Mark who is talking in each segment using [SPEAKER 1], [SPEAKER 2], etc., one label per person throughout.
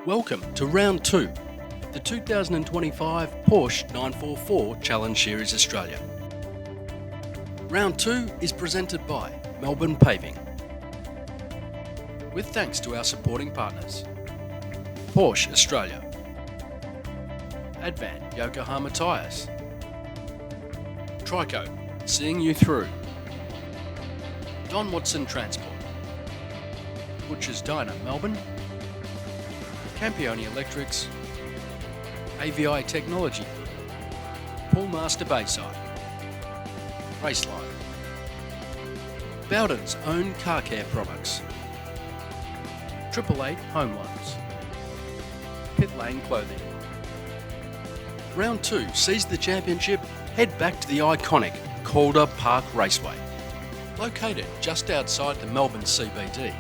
[SPEAKER 1] Welcome to Round 2 of the 2025 Porsche 944 Challenge Series Australia. Round 2 is presented by Melbourne Paving, with thanks to our supporting partners, Porsche Australia, Advan Yokohama Tyres, Trico, seeing you through, Don Watson Transport, Butcher's Diner Melbourne, Campione Electrics, AVI Technology, Poolmaster Bayside, Raceline, Bowdens Own Car Care Products, 888 Home Loans, Pit Lane Clothing. Round 2 sees the championship head back to the iconic Calder Park Raceway. Located just outside the Melbourne CBD,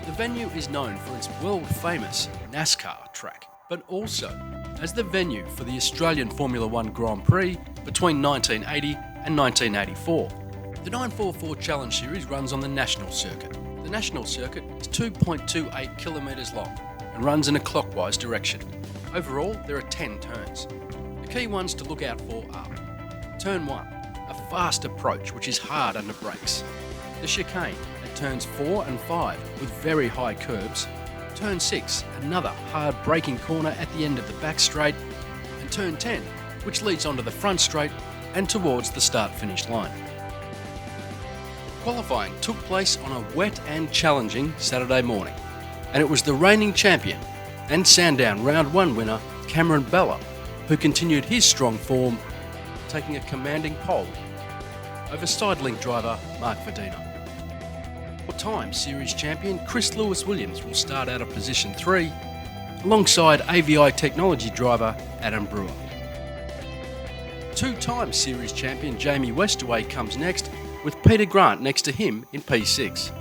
[SPEAKER 1] the venue is known for its world-famous NASCAR track, but also as the venue for the Australian Formula One Grand Prix between 1980 and 1984. The 944 Challenge Series runs on the National Circuit. The National Circuit is 2.28 kilometres long and runs in a clockwise direction. Overall, there are 10 turns. The key ones to look out for are Turn 1, a fast approach which is hard under brakes. The chicane at turns 4 and 5 with very high curbs. Turn 6, another hard braking corner at the end of the back straight. And Turn 10, which leads onto the front straight and towards the start-finish line. Qualifying took place on a wet and challenging Saturday morning, and it was the reigning champion and Sandown Round 1 winner Cameron Bella who continued his strong form, taking a commanding pole over side-link driver Mark Verdina. Four-time series champion Chris Lewis-Williams will start out of position 3 alongside AVI Technology driver Adam Brewer. Two-time series champion Jamie Westaway comes next, with Peter Grant next to him in P6.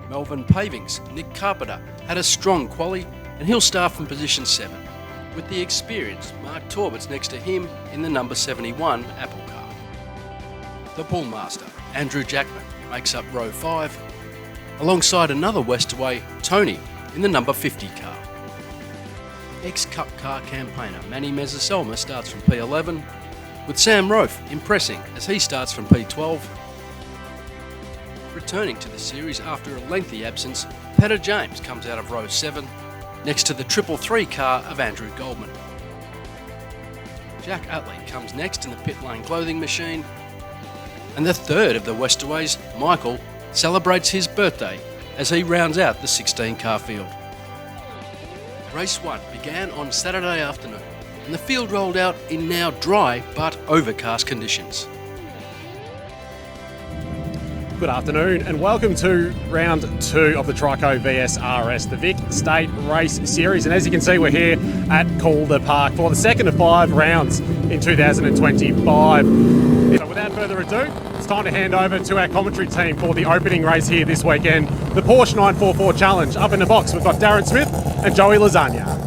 [SPEAKER 1] Melbourne Paving's Nick Carpenter had a strong quali and he'll start from position 7, with the experienced Mark Torberts next to him in the number 71 Apple car. The Bullmaster, Andrew Jackman, makes up row 5, alongside another Westaway, Tony, in the number 50 car. Ex-Cup car campaigner Manny Mezzaselma starts from P11, with Sam Rofe impressing as he starts from P12. Returning to the series after a lengthy absence, Peter James comes out of row 7, next to the 333 car of Andrew Goldman. Jack Utley comes next in the pit lane clothing machine, and the third of the Westaways, Michael, celebrates his birthday as he rounds out the 16-car field. Race 1 began on Saturday afternoon, and the field rolled out in now dry but overcast conditions.
[SPEAKER 2] Good afternoon and welcome to round 2 of the Trico vs RS, the Vic State Race Series. And as you can see, we're here at Calder Park for the second of 5 rounds in 2025. So without further ado, it's time to hand over to our commentary team for the opening race here this weekend, the Porsche 944 Challenge. Up in the box, we've got Darren Smith and Joey Lasagna.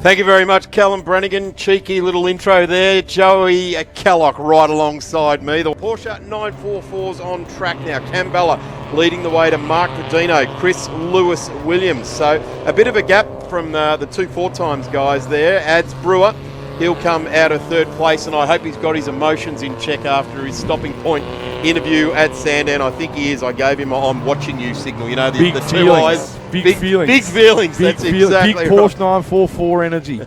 [SPEAKER 3] Thank you very much, Callum Brannigan. Cheeky little intro there. Joey Kellock right alongside me. The Porsche 944's on track now. Cam Bella leading the way to Mark Verdino, Chris Lewis-Williams. So a bit of a gap from the 2 4-times guys there. Adds Brewer. He'll come out of 3rd place, and I hope he's got his emotions in check after his stopping point interview at Sandown. I think he is. I gave him a "I'm watching you" signal. You know, the 2 eyes.
[SPEAKER 4] Big feelings.
[SPEAKER 3] Big feelings. That's exactly
[SPEAKER 4] big Porsche 944 energy.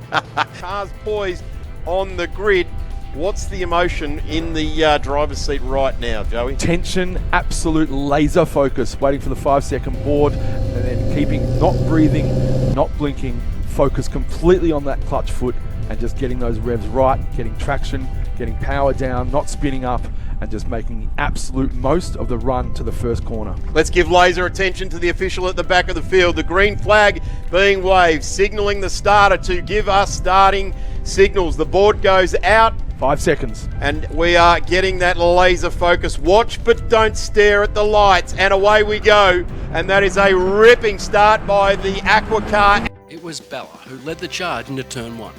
[SPEAKER 3] Cars poised on the grid. What's the emotion in the driver's seat right now, Joey?
[SPEAKER 4] Tension, absolute laser focus, waiting for the 5-second board, and then keeping, not breathing, not blinking, focus completely on that clutch foot and just getting those revs right, getting traction, getting power down, not spinning up, and just making the absolute most of the run to the first corner.
[SPEAKER 3] Let's give laser attention to the official at the back of the field. The green flag being waved, signalling the starter to give us starting signals. The board goes out.
[SPEAKER 4] 5 seconds.
[SPEAKER 3] And we are getting that laser focus. Watch but don't stare at the lights. And away we go. And that is a ripping start by the Aqua car.
[SPEAKER 1] It was Bella who led the charge into turn 1.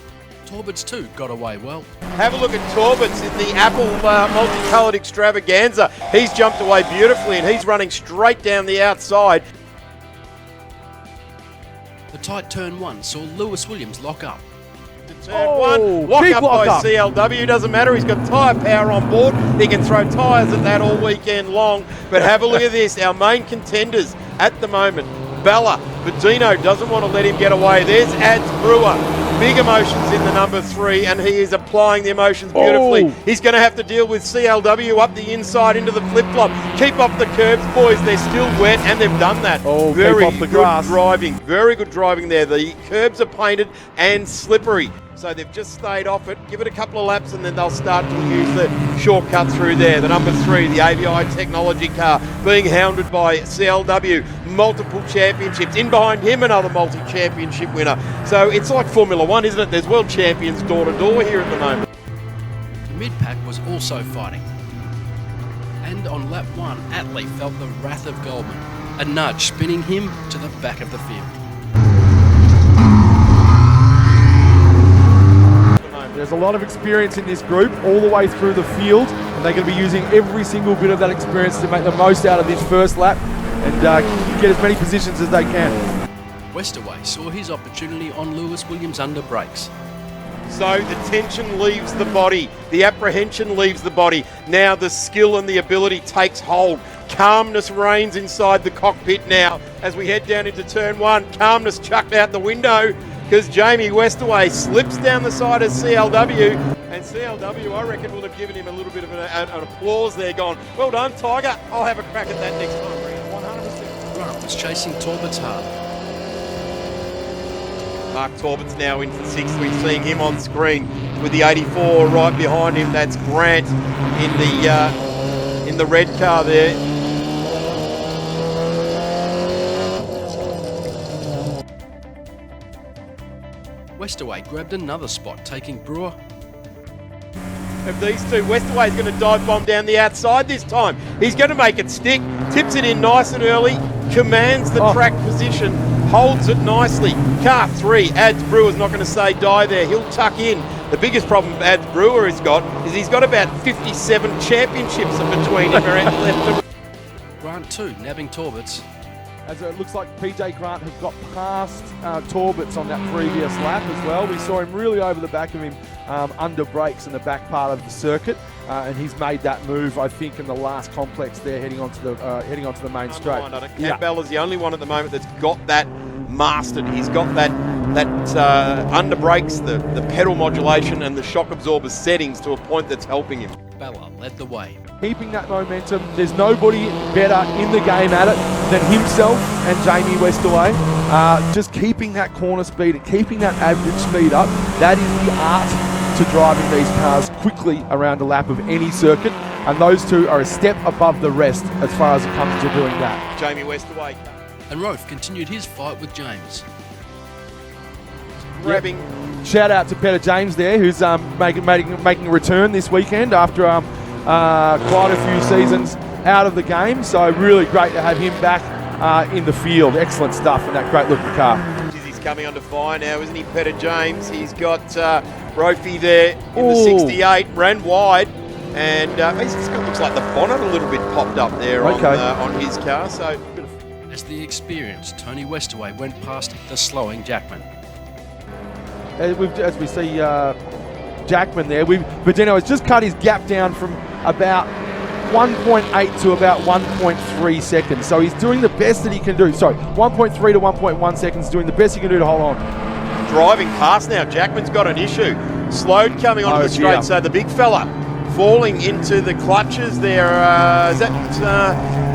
[SPEAKER 1] Torberts too got away well.
[SPEAKER 3] Have a look at Torberts in the Apple multicoloured extravaganza. He's jumped away beautifully and he's running straight down the outside.
[SPEAKER 1] The tight turn 1 saw Lewis Williams lock up.
[SPEAKER 3] Turn 1, lock
[SPEAKER 4] big
[SPEAKER 3] up
[SPEAKER 4] lock
[SPEAKER 3] by
[SPEAKER 4] up.
[SPEAKER 3] CLW, doesn't matter, he's got tyre power on board, he can throw tyres at that all weekend long, but have a look at this, our main contenders at the moment, Bella, but Dino doesn't want to let him get away. There's Ads Brewer, big emotions in the number 3, and he is applying the emotions beautifully.
[SPEAKER 4] Oh.
[SPEAKER 3] He's going to have to deal with CLW up the inside into the flip-flop. Keep off the curbs, boys, they're still wet, and they've done that.
[SPEAKER 4] Oh, keep
[SPEAKER 3] very
[SPEAKER 4] off the
[SPEAKER 3] good
[SPEAKER 4] grass.
[SPEAKER 3] driving, very good driving there. The curbs are painted and slippery. So they've just stayed off it, give it a couple of laps and then they'll start to use the shortcut through there. The number 3, the AVI technology car, being hounded by CLW, multiple championships. In behind him, another multi-championship winner. So it's like Formula 1, isn't it? There's world champions door to door here at the moment.
[SPEAKER 1] The mid-pack was also fighting. And on lap 1, Atlee felt the wrath of Goldman, a nudge spinning him to the back of the field.
[SPEAKER 4] There's a lot of experience in this group all the way through the field, and they're going to be using every single bit of that experience to make the most out of this first lap and get as many positions as they can.
[SPEAKER 1] Westaway saw his opportunity on Lewis Williams under brakes.
[SPEAKER 3] So the tension leaves the body, the apprehension leaves the body. Now the skill and the ability takes hold. Calmness reigns inside the cockpit now as we head down into turn 1. Calmness chucked out the window because Jamie Westaway slips down the side of CLW, and CLW, I reckon, will have given him a little bit of an applause there, gone, well done, Tiger, I'll have a crack at that next time. 100%.
[SPEAKER 1] Grant was chasing Torbert's hard.
[SPEAKER 3] Mark Torbert's now in for 6th. We're seeing him on screen with the 84 right behind him. That's Grant in the red car there.
[SPEAKER 1] Westaway grabbed another spot, taking Brewer.
[SPEAKER 3] Of these two, Westaway's going to dive bomb down the outside this time. He's going to make it stick, tips it in nice and early, commands the track position, holds it nicely. Car 3, Ads Brewer's not going to say die there. He'll tuck in. The biggest problem Ads Brewer has got is he's got about 57 championships in between him around left.
[SPEAKER 1] Grant too, nabbing Torbert's.
[SPEAKER 4] As it looks like PJ Grant has got past Torbert's on that previous lap as well. We saw him really over the back of him under brakes in the back part of the circuit, and he's made that move, I think, in the last complex there, heading onto the main straight.
[SPEAKER 3] Campbella's the only one at the moment that's got that mastered. He's got that under brakes, the pedal modulation and the shock absorber settings to a point that's helping him.
[SPEAKER 1] Bella led the way.
[SPEAKER 4] Keeping that momentum, there's nobody better in the game at it than himself and Jamie Westaway. Just keeping that corner speed and keeping that average speed up, that is the art to driving these cars quickly around a lap of any circuit, and those two are a step above the rest as far as it comes to doing that.
[SPEAKER 3] Jamie Westaway
[SPEAKER 1] And Rofe continued his fight with James.
[SPEAKER 3] grabbing.
[SPEAKER 4] Shout out to Peter James there, who's making a return this weekend after quite a few seasons out of the game. So really great to have him back in the field. Excellent stuff in that great looking car.
[SPEAKER 3] He's coming under fire now, isn't he, Peter James? He's got Rofe there in the 68, ran wide, and he's got, looks like the bonnet a little bit popped up there on his car. So
[SPEAKER 1] As the experienced Tony Westaway went past the slowing Jackman.
[SPEAKER 4] As we see Jackman there, Bedino has just cut his gap down from about 1.8 to about 1.3 seconds. So he's doing the best that he can do. Sorry, 1.3 to 1.1 seconds, doing the best he can do to hold on.
[SPEAKER 3] Driving past now, Jackman's got an issue. Slowed coming onto the straight,
[SPEAKER 4] dear.
[SPEAKER 3] so the big fella falling into the clutches there. Is that...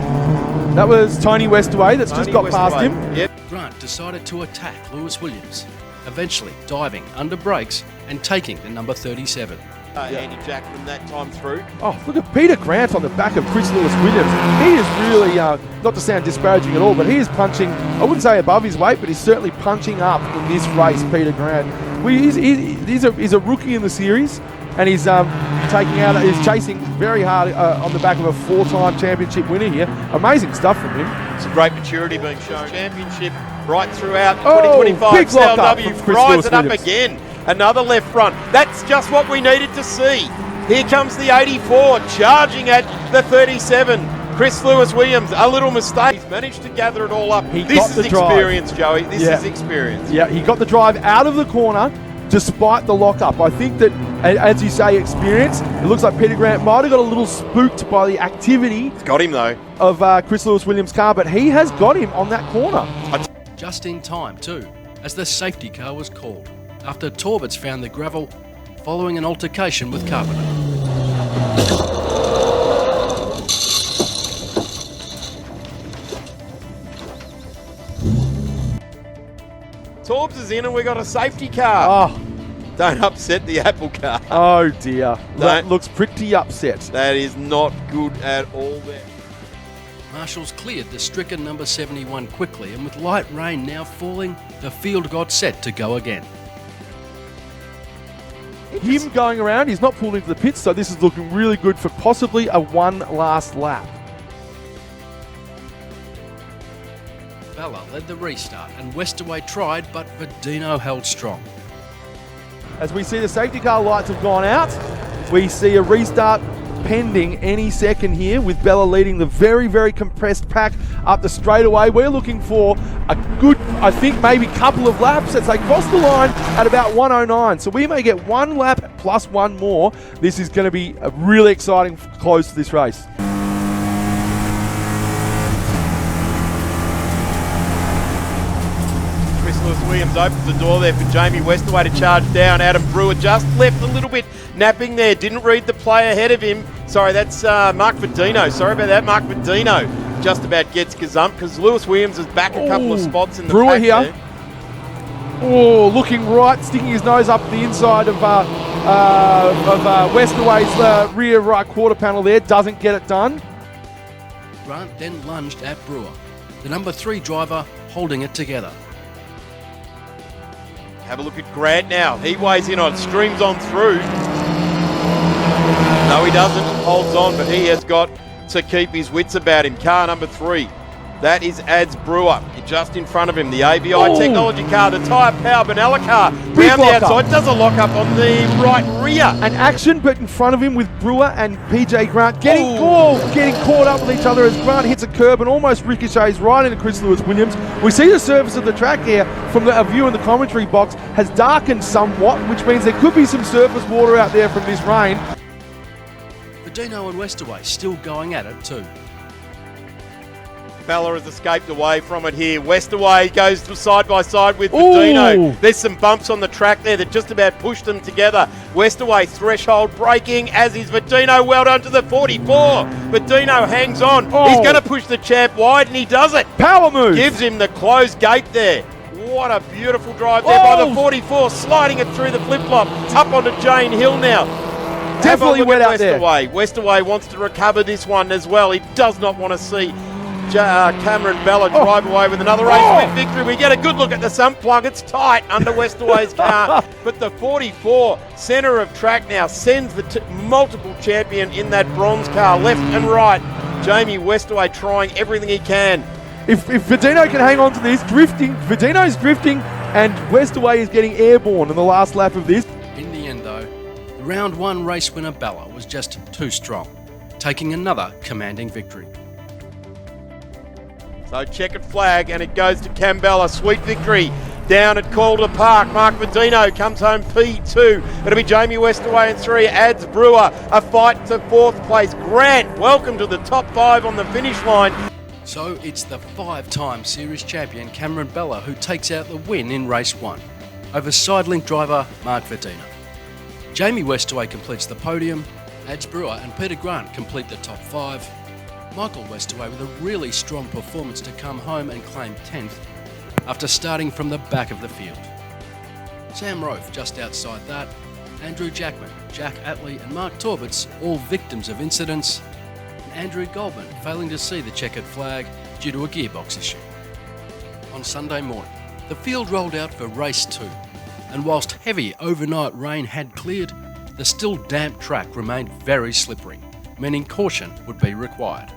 [SPEAKER 4] That was Tony Westaway that's just got past him.
[SPEAKER 3] Yep.
[SPEAKER 1] Grant decided to attack Lewis Williams, eventually diving under brakes and taking the number 37.
[SPEAKER 3] Andy Jackman that time through.
[SPEAKER 4] Oh, look at Peter Grant on the back of Chris Lewis-Williams. He is really, not to sound disparaging at all, but he is punching, I wouldn't say above his weight, but he's certainly punching up in this race, Peter Grant. He's a rookie in the series, and he's chasing very hard on the back of a 4-time championship winner here. Amazing stuff from him.
[SPEAKER 3] Some great maturity being shown. Championship right throughout 2025.
[SPEAKER 4] Big lock up from
[SPEAKER 3] CLW
[SPEAKER 4] Chris
[SPEAKER 3] fries it up
[SPEAKER 4] Lewis-Williams.
[SPEAKER 3] again. Another left front. That's just what we needed to see. Here comes the 84 charging at the 37. Chris Lewis-Williams, a little mistake. He's managed to gather it all up.
[SPEAKER 4] He
[SPEAKER 3] This
[SPEAKER 4] got
[SPEAKER 3] is
[SPEAKER 4] the drive.
[SPEAKER 3] experience, Joey. This is experience.
[SPEAKER 4] Yeah, he got the drive out of the corner despite the lock-up. I think that, as you say, experience. It looks like Peter Grant might have got a little spooked by the activity
[SPEAKER 3] It's got him, though.
[SPEAKER 4] of Chris Lewis-Williams' car, but he has got him on that corner.
[SPEAKER 1] Just in time too, as the safety car was called, after Torbets found the gravel following an altercation with Carpenter.
[SPEAKER 3] Torbs is in and we got a safety car.
[SPEAKER 4] Oh,
[SPEAKER 3] Don't upset the Apple car.
[SPEAKER 4] oh dear. That
[SPEAKER 3] Don't.
[SPEAKER 4] looks pretty upset.
[SPEAKER 3] That is not good at all there.
[SPEAKER 1] Marshals cleared the stricken number 71 quickly, and with light rain now falling, the field got set to go again.
[SPEAKER 4] Him going around, he's not pulled into the pits, so this is looking really good for possibly a one last lap.
[SPEAKER 1] Bella led the restart, and Westaway tried, but Verdino held strong.
[SPEAKER 4] As we see the safety car lights have gone out, we see a restart pending any second here, with Bella leading the very, very compressed pack up the straightaway. We're looking for a good, I think, maybe couple of laps as they cross the line at about 109. So we may get one lap plus one more. This is going to be a really exciting close to this race.
[SPEAKER 3] Chris Lewis-Williams opens the door there for Jamie Westaway to charge down. Adam Brewer just left a little bit napping there. Didn't read the play ahead of him. Sorry, that's Mark Verdino. Sorry about that. Mark Verdino just about gets gazumped because Lewis-Williams is back a couple of spots in the
[SPEAKER 4] Brewer
[SPEAKER 3] pack
[SPEAKER 4] here.
[SPEAKER 3] there.
[SPEAKER 4] Oh, looking right, sticking his nose up the inside of Westaway's rear right quarter panel there. Doesn't get it done.
[SPEAKER 1] Grant then lunged at Brewer, the number 3 driver holding it together.
[SPEAKER 3] Have a look at Grant now. He weighs in on, streams on through. No, he doesn't. Holds on, but he has got to keep his wits about him. Car number 3. That is Ads Brewer. Just in front of him, the ABI technology car, the Tyrepower Benalla car.
[SPEAKER 4] Big
[SPEAKER 3] Round the
[SPEAKER 4] lock-up.
[SPEAKER 3] outside, does a lock up on the right rear.
[SPEAKER 4] An action, but in front of him with Brewer and PJ Grant getting caught up with each other as Grant hits a curb and almost ricochets right into Chris Lewis-Williams. We see the surface of the track here from a view in the commentary box has darkened somewhat, which means there could be some surface water out there from this rain.
[SPEAKER 1] Verdino and Westaway still going at it too.
[SPEAKER 3] Bella has escaped away from it here. Westaway goes side by side with Verdino. There's some bumps on the track there that just about pushed them together. Westaway threshold braking, as is Verdino. Well done to the 44. Verdino hangs on. He's going to push the champ wide, and he does it.
[SPEAKER 4] Power move.
[SPEAKER 3] Gives him the closed gate there. What a beautiful drive there by the 44, sliding it through the flip-flop. Up onto Jane Hill now.
[SPEAKER 4] Definitely wet out there.
[SPEAKER 3] Westaway wants to recover this one as well. He does not want to see Cameron Bella drive away with another race win victory. We get a good look at the sump plug. It's tight under Westaway's car. But the 44, centre of track now, sends the multiple champion in that bronze car, left and right. Jamie Westaway trying everything he can.
[SPEAKER 4] If Verdino can hang on to this, Verdino's drifting, and Westaway is getting airborne in the last lap of this.
[SPEAKER 1] In the end though, the round 1 race winner Bella was just too strong, taking another commanding victory.
[SPEAKER 3] So checkered flag, and it goes to Cambella. Sweet victory down at Calder Park. Mark Verdino comes home P2. It'll be Jamie Westaway in 3. Ads Brewer, a fight to 4th place. Grant, welcome to the top 5 on the finish line.
[SPEAKER 1] So it's the 5-time series champion Cameron Bella who takes out the win in race 1 over Sidelink driver Mark Verdino. Jamie Westaway completes the podium. Ads Brewer and Peter Grant complete the top 5. Michael Westaway with a really strong performance to come home and claim 10th after starting from the back of the field. Sam Rofe just outside that, Andrew Jackman, Jack Atley and Mark Torbets all victims of incidents, and Andrew Goldman failing to see the checkered flag due to a gearbox issue. On Sunday morning, the field rolled out for race 2, and whilst heavy overnight rain had cleared, the still damp track remained very slippery, meaning caution would be required.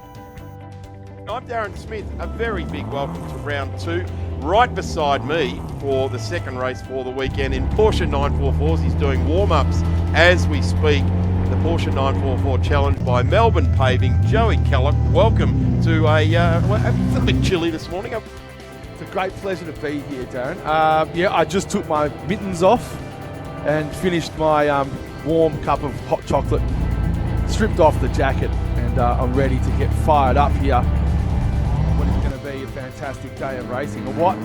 [SPEAKER 3] I'm Darren Smith. A very big welcome to round 2. Right beside me for the second race for the weekend in Porsche 944s. He's doing warm-ups as we speak. the Porsche 944 challenge by Melbourne Paving. Joey Kellogg, welcome to it's a bit chilly this morning.
[SPEAKER 4] It's a great pleasure to be here, Darren. I just took my mittens off and finished my warm cup of hot chocolate, stripped off the jacket, and I'm ready to get fired up here. What is going to be a fantastic day of racing. And what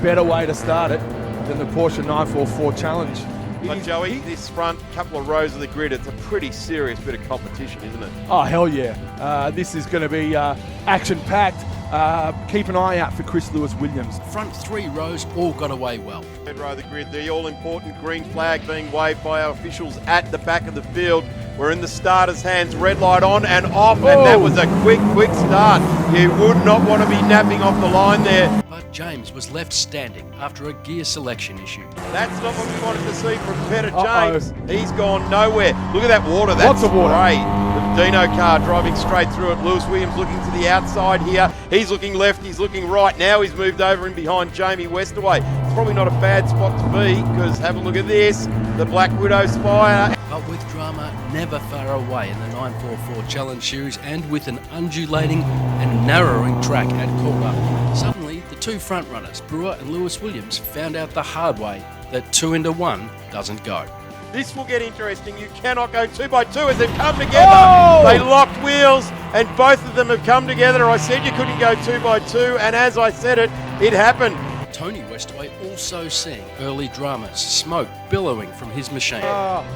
[SPEAKER 4] better way to start it than the Porsche 944 challenge?
[SPEAKER 3] But Joey, this front couple of rows of the grid, it's a pretty serious bit of competition, isn't it?
[SPEAKER 4] Oh, hell yeah. This is going to be action-packed. Keep an eye out for Chris Lewis-Williams.
[SPEAKER 1] Front 3 rows all got away well.
[SPEAKER 3] Third row of the grid, the all-important green flag being waved by our officials at the back of the field. We're in the starter's hands, red light on and off, and that was a quick start. You would not want to be napping off the line there.
[SPEAKER 1] But James was left standing after a gear selection issue.
[SPEAKER 3] That's not what we wanted to see from Peter James. He's gone nowhere. Look at that water. That's
[SPEAKER 4] lots of water.
[SPEAKER 3] Great. The Dino car driving straight through it. Lewis Williams looking to the outside here. He's looking left, he's looking right. Now he's moved over in behind Jamie Westaway. It's probably not a bad spot to be, because have a look at this. The Black Widow Spire.
[SPEAKER 1] But with drama never far away in the 944 Challenge Series, and with an undulating and narrowing track at Calder, suddenly the two front runners, Brewer and Lewis Williams, found out the hard way that 2 into 1 doesn't go.
[SPEAKER 3] This will get interesting. You cannot go 2 by 2 as they've come together.
[SPEAKER 4] Oh!
[SPEAKER 3] They locked wheels and both of them have come together. I said you couldn't go 2 by 2, and as I said it happened.
[SPEAKER 1] Tony Westaway also seeing early dramas, smoke billowing from his machine.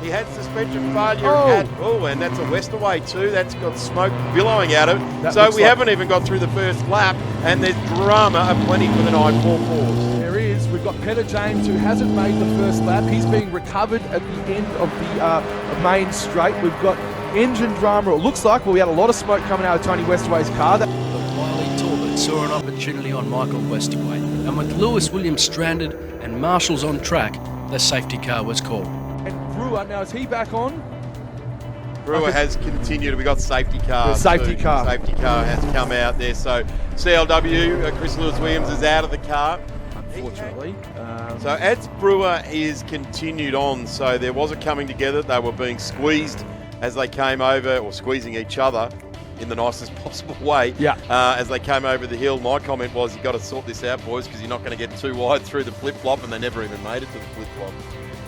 [SPEAKER 3] He had suspension failure and that's a Westaway too. That's got smoke billowing out of it. So we haven't even got through the first lap, and there's drama aplenty for the 944s.
[SPEAKER 4] There is. We've got Peter James, who hasn't made the first lap. He's being recovered at the end of the main straight. We've got engine drama, it looks like. Well, we had a lot of smoke coming out of Tony Westaway's car.
[SPEAKER 1] But Wiley Talbot saw an opportunity on Michael Westaway, and with Lewis Williams stranded and marshals on track, the safety car was called.
[SPEAKER 4] And Brewer, now is he back on?
[SPEAKER 3] Brewer has continued. We got safety car.
[SPEAKER 4] The safety car.
[SPEAKER 3] Safety car has come out there. So CLW, Chris Lewis-Williams is out of the car.
[SPEAKER 4] Unfortunately.
[SPEAKER 3] So as Brewer is continued on, so there was a coming together. They were being squeezed as they came over, or squeezing each other in the nicest possible way.
[SPEAKER 4] Yeah.
[SPEAKER 3] As they came over the hill, my comment was, you've got to sort this out, boys, because you're not going to get too wide through the flip-flop, and they never even made it to the flip-flop.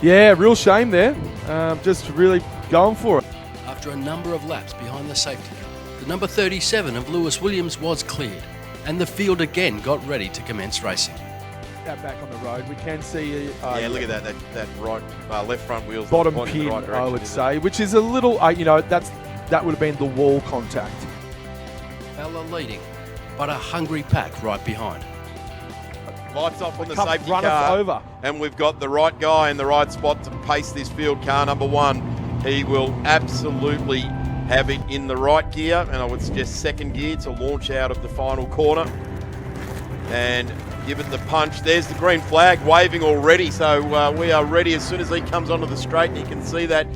[SPEAKER 4] Yeah, real shame there. Just really going for it.
[SPEAKER 1] After a number of laps behind the safety car, the number 37 of Lewis Williams was cleared, and the field again got ready to commence racing.
[SPEAKER 4] Out back on the road, we can see.
[SPEAKER 3] Look at that right, left front wheels.
[SPEAKER 4] Bottom
[SPEAKER 3] pointing in
[SPEAKER 4] pin,
[SPEAKER 3] the right direction,
[SPEAKER 4] I would
[SPEAKER 3] isn't
[SPEAKER 4] say, which is a little, that would have been the wall contact.
[SPEAKER 1] Bella leading, but a hungry pack right behind.
[SPEAKER 3] Lights off on the
[SPEAKER 4] Cup
[SPEAKER 3] safety
[SPEAKER 4] runneth
[SPEAKER 3] car,
[SPEAKER 4] over.
[SPEAKER 3] and we've got the right guy in the right spot to pace this field. Car number 1, he will absolutely have it in the right gear, and I would suggest second gear to launch out of the final corner and give it the punch. There's the green flag waving already, so we are ready as soon as he comes onto the straight, and you can see that.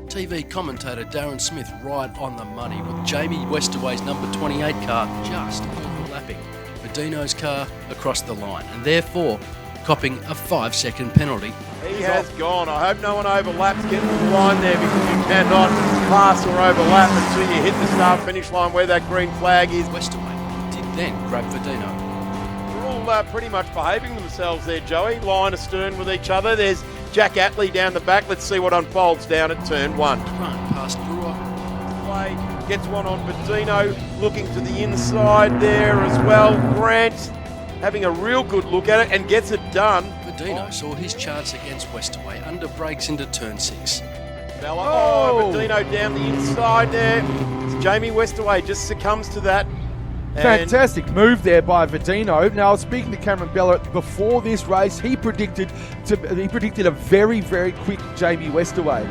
[SPEAKER 1] TV commentator Darren Smith right on the money, with Jamie Westaway's number 28 car just overlapping Bedino's car across the line, and therefore copping a 5-second penalty.
[SPEAKER 3] He has gone. I hope no one overlaps getting to the line there, because you cannot pass or overlap until you hit the start-finish line where that green flag is.
[SPEAKER 1] Westaway did then grab Bedino.
[SPEAKER 3] They're all pretty much behaving themselves there, Joey. Line astern with each other. There's Jack Atley down the back. Let's see what unfolds down at turn 1.
[SPEAKER 1] Run past Brewer.
[SPEAKER 3] Play gets one on Bedino, looking to the inside there as well. Grant having a real good look at it and gets it done.
[SPEAKER 1] Bedino saw his chance against Westaway, under brakes into turn 6.
[SPEAKER 3] Bedino down the inside there. Jamie Westaway just succumbs to that.
[SPEAKER 4] Fantastic move there by Bedino. Now, I was speaking to Cameron Bella before this race. He predicted a very, very quick Jamie Westaway.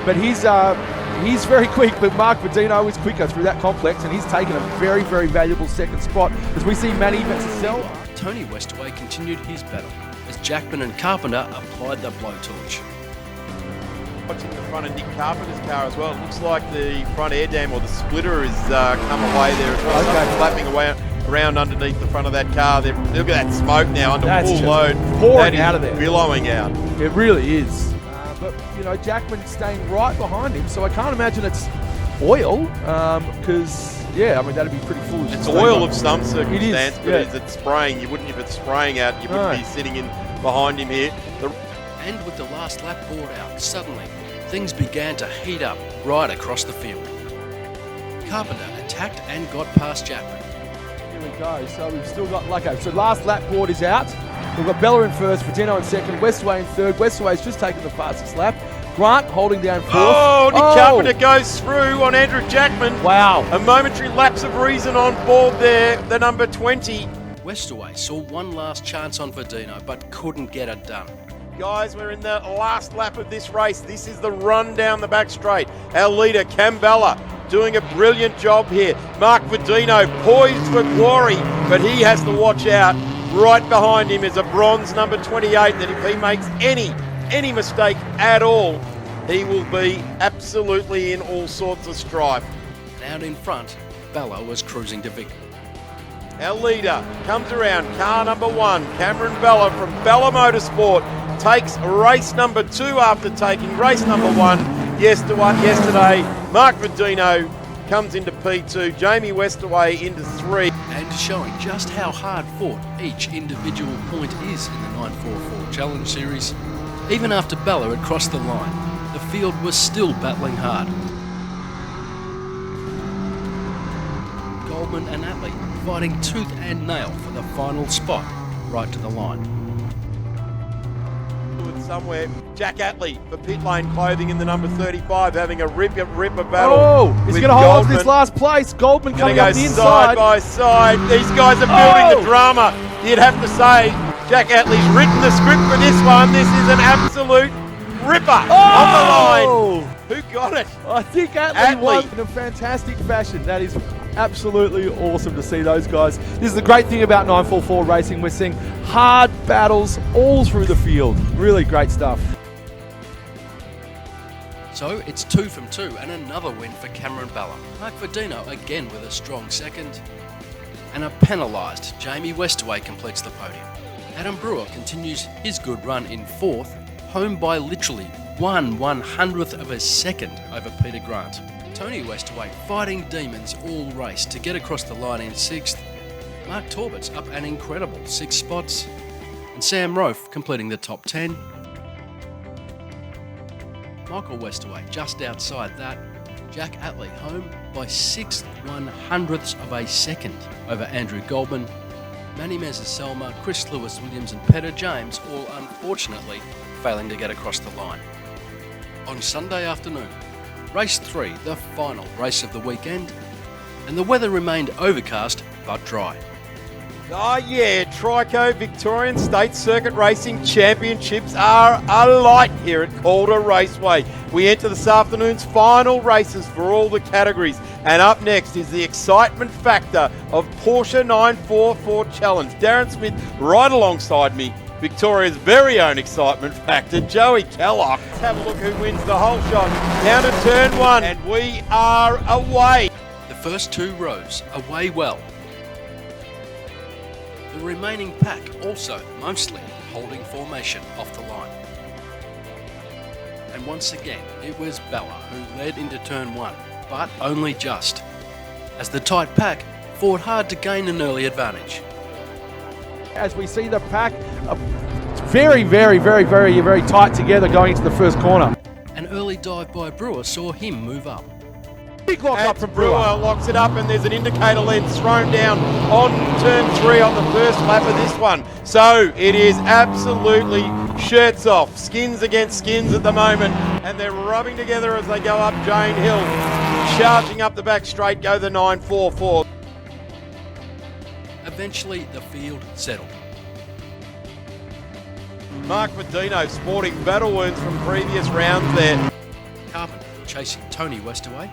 [SPEAKER 4] But he's very quick. But Mark Bedino is quicker through that complex, and he's taken a very, very valuable second spot as we see Manny Vencesell.
[SPEAKER 1] Tony Westaway continued his battle as Jackman and Carpenter applied the blowtorch.
[SPEAKER 3] Watching the front of Nick Carpenter's car as well. It looks like the front air dam or the splitter has come away there as well.
[SPEAKER 4] Okay.
[SPEAKER 3] Flapping away around underneath the front of that car. Look at that smoke now under
[SPEAKER 4] That's
[SPEAKER 3] full
[SPEAKER 4] just
[SPEAKER 3] load.
[SPEAKER 4] pouring
[SPEAKER 3] That is
[SPEAKER 4] out of there.
[SPEAKER 3] billowing out.
[SPEAKER 4] It really is. But Jackman staying right behind him, so I can't imagine it's oil, because, that'd be pretty foolish.
[SPEAKER 3] It's oil of some circumstance, but
[SPEAKER 4] yeah.
[SPEAKER 3] is it spraying? You wouldn't, if it's spraying out, you wouldn't be sitting in behind him here.
[SPEAKER 1] And with the last lap board out, suddenly things began to heat up right across the field. Carpenter attacked and got past Jackman.
[SPEAKER 4] Here we go. So we've still got so last lap board is out. We've got Bella in first, Verdino in second, Westaway in third. Westaway's just taken the fastest lap. Grant holding down fourth.
[SPEAKER 3] Oh, Nick Carpenter goes through on Andrew Jackman.
[SPEAKER 4] Wow.
[SPEAKER 3] A momentary lapse of reason on board there, the number 20.
[SPEAKER 1] Westaway saw one last chance on Verdino, but couldn't get it done.
[SPEAKER 3] Guys, we're in the last lap of this race. This is the run down the back straight. Our leader, Bella, doing a brilliant job here. Mark Verdino poised for glory, but he has to watch out. Right behind him is a bronze number 28 that if he makes any mistake at all, he will be absolutely in all sorts of strife.
[SPEAKER 1] Out in front, Bella was cruising to victory.
[SPEAKER 3] Our leader comes around, car number 1, Cameron Bella from Bella Motorsport, takes race number 2 after taking race number 1 yesterday. Mark Verdino comes into P2, Jamie Westaway into 3.
[SPEAKER 1] And showing just how hard fought each individual point is in the 944 Challenge Series. Even after Bella had crossed the line, the field was still battling hard. Goldman and Atley fighting tooth and nail for the final spot right to the line.
[SPEAKER 3] Somewhere, Jack Atley for pit lane clothing in the number 35, having a ripper battle.
[SPEAKER 4] Oh, he's going to hold this last place. Goldman coming up the inside.
[SPEAKER 3] Side by side. These guys are building the drama. You'd have to say Jack Atley's written the script for this one. This is an absolute ripper on the line. Who got it?
[SPEAKER 4] I think Atley won in a fantastic fashion. That is absolutely awesome to see those guys. This is the great thing about 944 racing. We're seeing hard battles all through the field. Really great stuff.
[SPEAKER 1] So it's 2 from 2 and another win for Cameron Bella. Mark Verdino again with a strong second. And a penalised Jamie Westaway completes the podium. Adam Brewer continues his good run in 4th, home by literally 1/100th of a second over Peter Grant. Tony Westaway fighting demons all race to get across the line in 6th. Mark Torbert's up an incredible 6 spots. And Sam Rofe completing the top 10. Michael Westaway just outside that. Jack Atley home by 6/100ths of a second over Andrew Goldman. Manny Mezza-Selma, Chris Lewis-Williams and Peter James all unfortunately failing to get across the line. On Sunday afternoon, Race 3, the final race of the weekend, and the weather remained overcast but dry.
[SPEAKER 3] Oh yeah, Trico Victorian State Circuit Racing Championships are alight here at Calder Raceway. We enter this afternoon's final races for all the categories, and up next is the excitement factor of Porsche 944 Challenge. Darren Smith right alongside me. Victoria's very own excitement factor, Joey Kellogg. Let's have a look who wins the whole shot. Down to turn 1, and we are away.
[SPEAKER 1] The first 2 rows away well. The remaining pack also mostly holding formation off the line. And once again, it was Bella who led into turn 1, but only just, as the tight pack fought hard to gain an early advantage.
[SPEAKER 4] As we see the pack very tight together going into the first corner.
[SPEAKER 1] An early dive by Brewer saw him move up.
[SPEAKER 4] Big lock up from
[SPEAKER 3] Brewer locks it up, and there's an indicator lens thrown down on turn 3 on the first lap of this one. So it is absolutely shirts off, skins against skins at the moment, and they're rubbing together as they go up Jane Hill. Charging up the back straight go the 944.
[SPEAKER 1] Eventually the field settled.
[SPEAKER 3] Mark Verdino sporting battle wounds from previous rounds there.
[SPEAKER 1] Carpenter chasing Tony Westaway.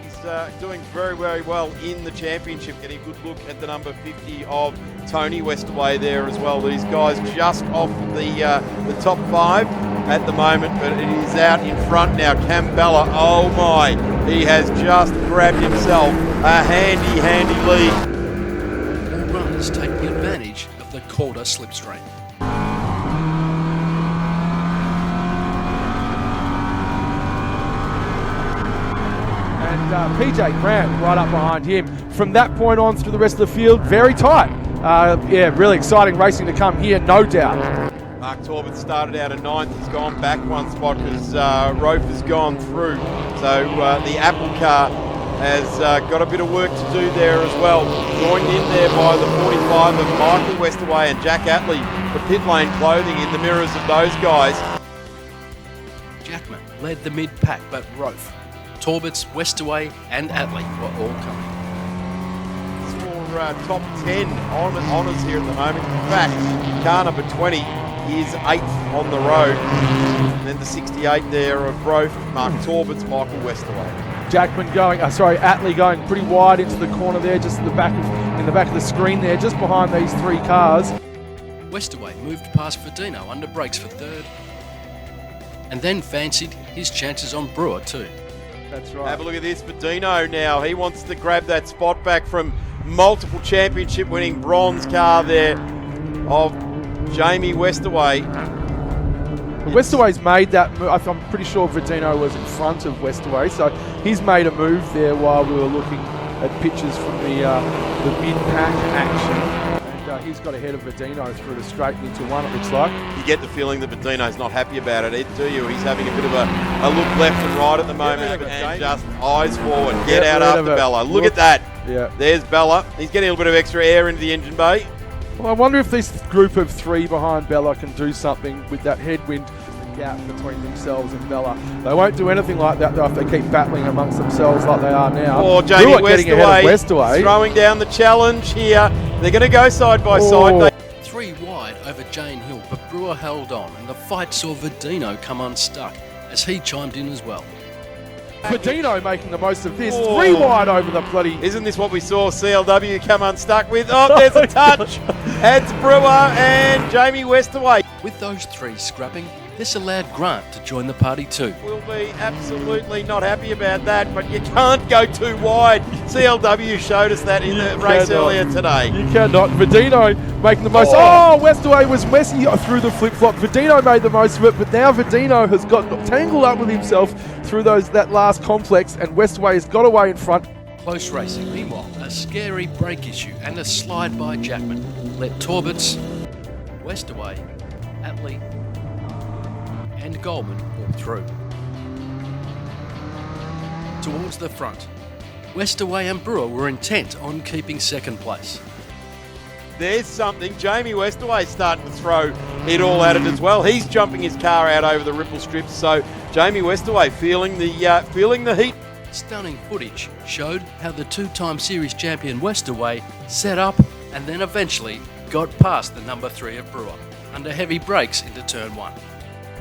[SPEAKER 3] He's doing very well in the championship, getting a good look at the number 50 of Tony Westaway there as well. These guys just off the top 5 at the moment, but it is out in front now. Bella, oh my, he has just grabbed himself a handy lead.
[SPEAKER 1] All runners taking advantage of the Calder slipstream.
[SPEAKER 4] and PJ Grant right up behind him. From that point on through the rest of the field, very tight. Yeah, really exciting racing to come here, no doubt.
[SPEAKER 3] Mark Torbett started out at 9th. He's gone back one spot because Rope has gone through. So the Apple car has got a bit of work to do there as well. Joined in there by the 45 of Michael Westaway and Jack Atley for pit lane clothing in the mirrors of those guys.
[SPEAKER 1] Jackman led the mid-pack, but Rofe, Torberts, Westaway and Atley were all coming.
[SPEAKER 3] For top 10 honours here at the moment. In fact, car number 20 is 8th on the road. And then the 68 there of Rofe, Mark Torberts, Michael Westaway.
[SPEAKER 4] Jackman going, Atley going pretty wide into the corner there, just in the back of the screen there, just behind these three cars.
[SPEAKER 1] Westaway moved past Verdino under brakes for third, and then fancied his chances on Brewer too.
[SPEAKER 4] That's right.
[SPEAKER 3] Have a look at this for Dino now. He wants to grab that spot back from multiple championship winning bronze car there of Jamie Westaway.
[SPEAKER 4] Westaway's made that move. I'm pretty sure Verdino was in front of Westaway, so he's made a move there while we were looking at pictures from the mid-pack action. And he's got ahead of Verdino through the straight into one, it looks like.
[SPEAKER 3] You get the feeling that Verdino's not happy about it, do you? He's having a bit of a look left and right at the moment and just eyes forward. Get out after Bella. Look at that. Yeah. There's Bella. He's getting a little bit of extra air into the engine bay.
[SPEAKER 4] Well, I wonder if this group of three behind Bella can do something with that headwind gap between themselves and Bella. They won't do anything like that though if they keep battling amongst themselves like they are now.
[SPEAKER 3] Or Jamie Westaway throwing down the challenge here. They're going to go side by side.
[SPEAKER 1] Three wide over Jane Hill, but Brewer held on, and the fight saw Verdino come unstuck as he chimed in as well.
[SPEAKER 4] Verdino making the most of this. Oh. 3 wide over the bloody...
[SPEAKER 3] Isn't this what we saw CLW come unstuck with? Oh, there's a touch. Adds Brewer and Jamie Westaway.
[SPEAKER 1] With those three scrapping, this allowed Grant to join the party too.
[SPEAKER 3] We'll be absolutely not happy about that, but you can't go too wide. CLW showed us that in the race earlier today.
[SPEAKER 4] You cannot. Verdino making the most. Oh, Westaway was messy through the flip-flop. Verdino made the most of it, but now Verdino has got tangled up with himself through that last complex, and Westaway has got away in front.
[SPEAKER 1] Close racing. Meanwhile, a scary brake issue and a slide by Jackman let Torberts, Westaway, Atley and Goldman all through. Towards the front, Westaway and Brewer were intent on keeping second place.
[SPEAKER 3] There's something. Jamie Westaway's starting to throw it all at it as well. He's jumping his car out over the ripple strips, so Jamie Westaway feeling the heat.
[SPEAKER 1] Stunning footage showed how the two-time series champion Westaway set up and then eventually got past the number 3 of Brewer under heavy brakes into turn 1.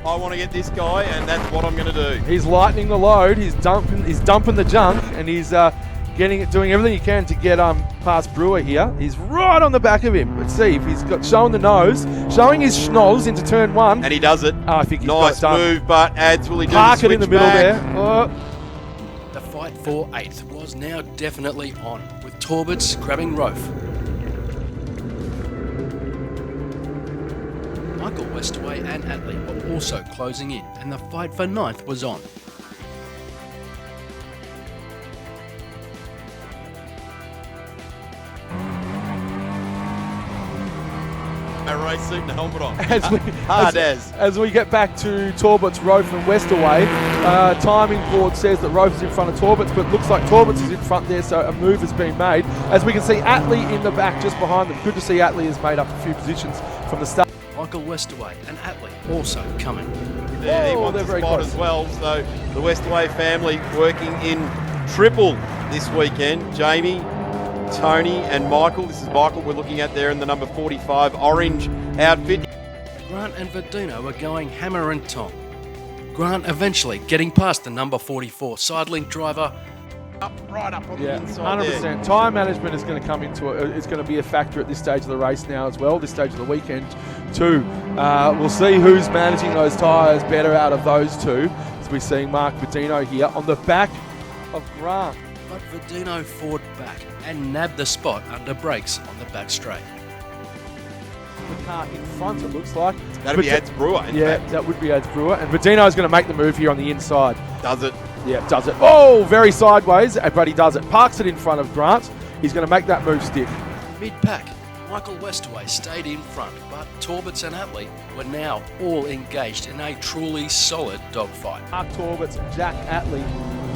[SPEAKER 3] I want to get this guy, and that's what I'm going to do.
[SPEAKER 4] He's lightening the load. He's dumping the junk, and he's doing everything he can to get past Brewer here. He's right on the back of him. Let's see if he's showing the nose, showing his schnoz into turn 1,
[SPEAKER 3] and he does it.
[SPEAKER 4] I think he's
[SPEAKER 3] nice
[SPEAKER 4] got
[SPEAKER 3] move, but Ads will he do
[SPEAKER 4] park
[SPEAKER 3] the
[SPEAKER 4] it in the middle
[SPEAKER 3] back?
[SPEAKER 4] there. Oh.
[SPEAKER 1] The fight for 8th was now definitely on, with Torberts grabbing Rofe. Michael Westaway and Atley were also closing in, and the fight for 9th was on.
[SPEAKER 3] A race suit and helmet on.
[SPEAKER 4] As we get back to Torberts, Rofe and Westaway, timing board says that Rofe is in front of Torberts, but looks like Torberts is in front there, so a move has been made. As we can see Atley in the back just behind them. Good to see Atley has made up a few positions from the start.
[SPEAKER 1] Michael Westaway and Atley also coming.
[SPEAKER 3] There, he wants a spot as well, so the Westaway family working in triple this weekend. Jamie, Tony and Michael. This is Michael we're looking at there in the number 45 orange outfit.
[SPEAKER 1] Grant and Verdino were going hammer and tong. Grant eventually getting past the number 44 sidelink driver.
[SPEAKER 3] Right up on the inside
[SPEAKER 4] 100%.
[SPEAKER 3] there.
[SPEAKER 4] Time management is going to come into it. It's going to be a factor at this stage of the race now as well, this stage of the weekend too. We'll see who's managing those tyres better out of those two, as we're seeing Mark Verdino here on the back of Grant.
[SPEAKER 1] But Verdino fought back and nabbed the spot under brakes on the back straight.
[SPEAKER 4] The car in front, it looks like.
[SPEAKER 3] That'll be Ads Brewer, in fact.
[SPEAKER 4] That would be Ads Brewer. And Verdino's going to make the move here on the inside.
[SPEAKER 3] Does it.
[SPEAKER 4] Yeah, does it. Oh, very sideways, but he does it. Parks it in front of Grant. He's going to make that move stick.
[SPEAKER 1] Mid-pack, Michael Westaway stayed in front, but Torbets and Atley were now all engaged in a truly solid dogfight.
[SPEAKER 4] Mark Torbets and Jack Atley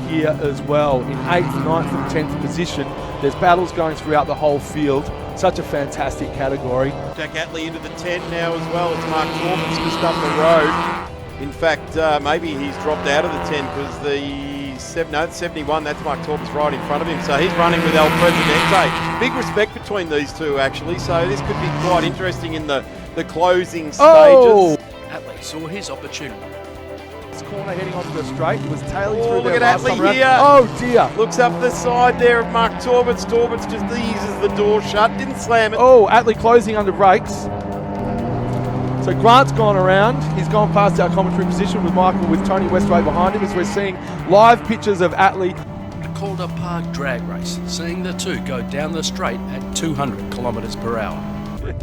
[SPEAKER 4] here as well in 8th, 9th and 10th position. There's battles going throughout the whole field. Such a fantastic category.
[SPEAKER 3] Jack Atley into the 10 now as well. It's Mark Torbets just up the road. In fact, maybe he's dropped out of the 10 because the 71, that's Mark Torbets right in front of him. So he's running with El Presidente. Big respect between these two, actually. So this could be quite interesting in the closing stages.
[SPEAKER 4] Oh!
[SPEAKER 1] Atley saw his opportunity.
[SPEAKER 4] Corner heading onto the straight. He was tailing through
[SPEAKER 3] Look
[SPEAKER 4] there
[SPEAKER 3] at
[SPEAKER 4] last time
[SPEAKER 3] Atley
[SPEAKER 4] around.
[SPEAKER 3] here.
[SPEAKER 4] Oh dear.
[SPEAKER 3] Looks up the side there of Mark Torbets. Torbets just eases the door shut. Didn't slam it.
[SPEAKER 4] Oh, Atley closing under brakes. So Grant's gone around. He's gone past our commentary position with Michael with Tony Westaway behind him as we're seeing live pictures of Atley.
[SPEAKER 1] A Calder Park drag race, seeing the two go down the straight at 200 kilometres per hour.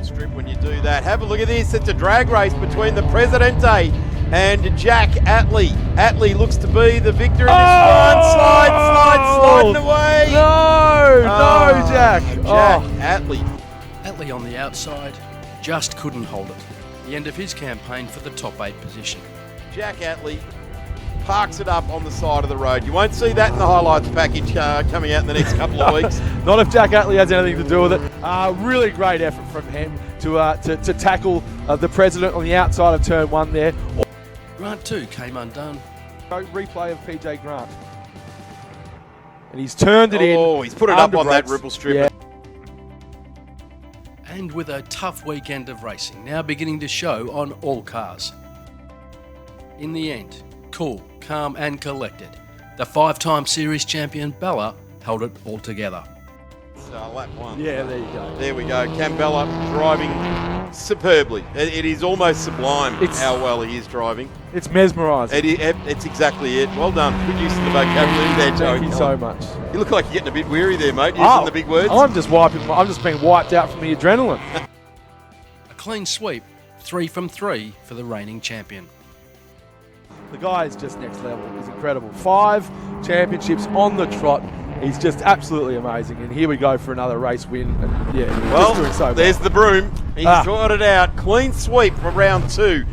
[SPEAKER 3] Strip when you do that. Have a look at this. It's a drag race between the Presidente and Jack Atley. Atley looks to be the victor in this one. Sliding away.
[SPEAKER 4] No, Jack.
[SPEAKER 3] Jack Atley.
[SPEAKER 1] Atley on the outside just couldn't hold it. The end of his campaign for the top 8 position.
[SPEAKER 3] Jack Atley parks it up on the side of the road. You won't see that in the highlights package coming out in the next couple of weeks.
[SPEAKER 4] Not if Jack Atley has anything to do with it. Really great effort from him to tackle the President on the outside of turn 1 there.
[SPEAKER 1] Grant 2 came undone.
[SPEAKER 4] Replay of PJ Grant. And he's turned it in.
[SPEAKER 3] Oh, he's put it up on that ripple strip.
[SPEAKER 4] Yeah.
[SPEAKER 1] And with a tough weekend of racing now beginning to show on all cars. In the end, cool, calm and collected, the 5-time series champion Bella held it all together.
[SPEAKER 3] Lap 1.
[SPEAKER 4] Yeah, there you go.
[SPEAKER 3] There we go. Bella driving superbly. It is almost sublime how well he is driving.
[SPEAKER 4] It's mesmerising.
[SPEAKER 3] It's exactly it. Well done. Good use of the vocabulary there, Joey.
[SPEAKER 4] Thank you so much.
[SPEAKER 3] You look like you're getting a bit weary there, mate, using the big words.
[SPEAKER 4] I'm just being wiped out from the adrenaline.
[SPEAKER 1] A clean sweep, 3 from 3 for the reigning champion.
[SPEAKER 4] The guy is just next level. He's incredible. 5 championships on the trot. He's just absolutely amazing. And here we go for another race win. And yeah,
[SPEAKER 3] well,
[SPEAKER 4] doing so well.
[SPEAKER 3] There's the broom. He's got it out. Clean sweep for round 2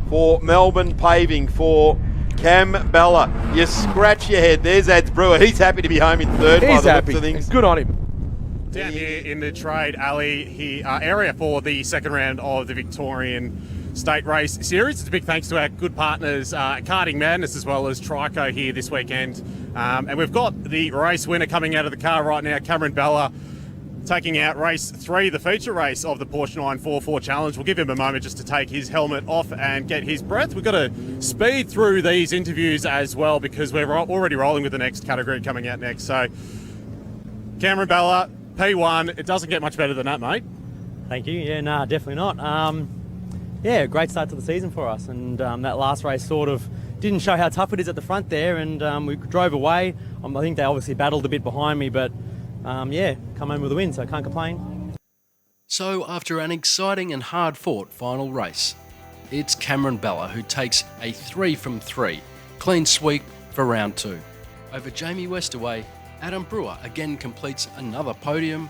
[SPEAKER 3] for Melbourne Paving for Cam Bella. You scratch your head. There's Ads Brewer. He's happy to be home in 3rd by the looks of things.
[SPEAKER 4] Good on him.
[SPEAKER 2] Down here in the trade alley area for the second round of the Victorian State Race Series. It's a big thanks to our good partners, Karting Madness, as well as Trico here this weekend. And we've got the race winner coming out of the car right now, Cameron Bella, taking out race 3, the feature race of the Porsche 944 Challenge. We'll give him a moment just to take his helmet off and get his breath. We've got to speed through these interviews as well because we're already rolling with the next category coming out next. So, Cameron Bella, P1, it doesn't get much better than that, mate.
[SPEAKER 5] Thank you. Yeah, nah, definitely not. Yeah, great start to the season for us, and that last race sort of didn't show how tough it is at the front there, and we drove away. I think they obviously battled a bit behind me, but yeah, come home with a win, so I can't complain.
[SPEAKER 1] So after an exciting and hard-fought final race, it's Cameron Bella who takes a 3 from 3 clean sweep for round 2. Over Jamie Westaway, Adam Brewer again completes another podium.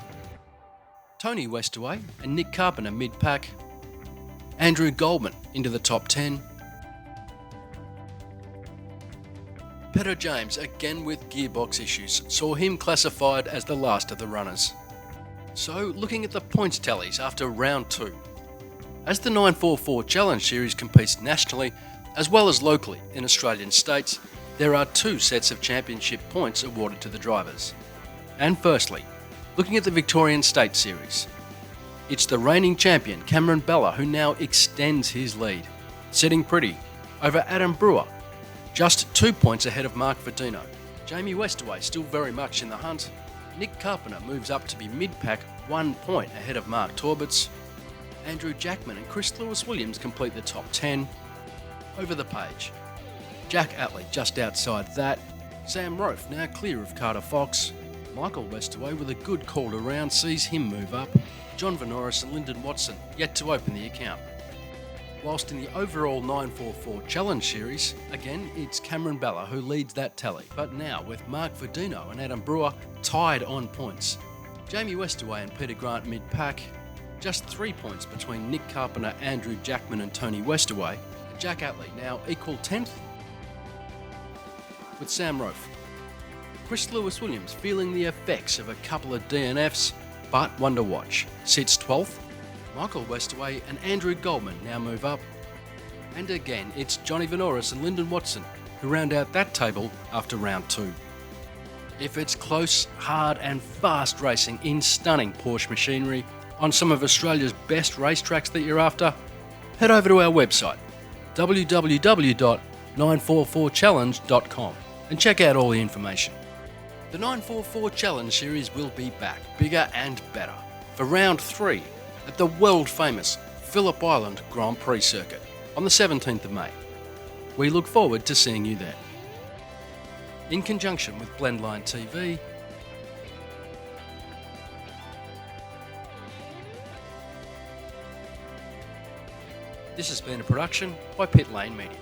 [SPEAKER 1] Tony Westaway and Nick Carpenter mid-pack. Andrew Goldman into the top 10. Peter James, again with gearbox issues, saw him classified as the last of the runners. So, looking at the points tallies after round 2. As the 944 Challenge Series competes nationally as well as locally in Australian states, there are 2 sets of championship points awarded to the drivers. And firstly, looking at the Victorian State Series, it's the reigning champion Cameron Bella who now extends his lead, sitting pretty over Adam Brewer, just 2 points ahead of Mark Verdino. Jamie Westaway still very much in the hunt. Nick Carpenter moves up to be mid-pack, 1 point ahead of Mark Torbets. Andrew Jackman and Chris Lewis-Williams complete the top 10. Over the page, Jack Atley just outside that. Sam Rofe now clear of Carter Fox. Michael Westaway with a good call around sees him move up. John Venoris and Lyndon Watson yet to open the account. Whilst in the overall 944 Challenge Series, again, it's Cameron Bella who leads that tally, but now with Mark Verdino and Adam Brewer tied on points. Jamie Westaway and Peter Grant mid-pack, just 3 points between Nick Carpenter, Andrew Jackman and Tony Westaway. Jack Atley now equal 10th with Sam Rofe. Chris Lewis-Williams feeling the effects of a couple of DNFs, but one to watch. Sits 12th. Michael Westaway and Andrew Goldman now move up. And again, it's Johnny Venoris and Lyndon Watson who round out that table after round 2. If it's close, hard and fast racing in stunning Porsche machinery on some of Australia's best racetracks that you're after, head over to our website, www.944challenge.com, and check out all the information. The 944 Challenge Series will be back, bigger and better, for round 3 at the world-famous Phillip Island Grand Prix circuit on the 17th of May. We look forward to seeing you there. In conjunction with Blendline TV, this has been a production by Pit Lane Media.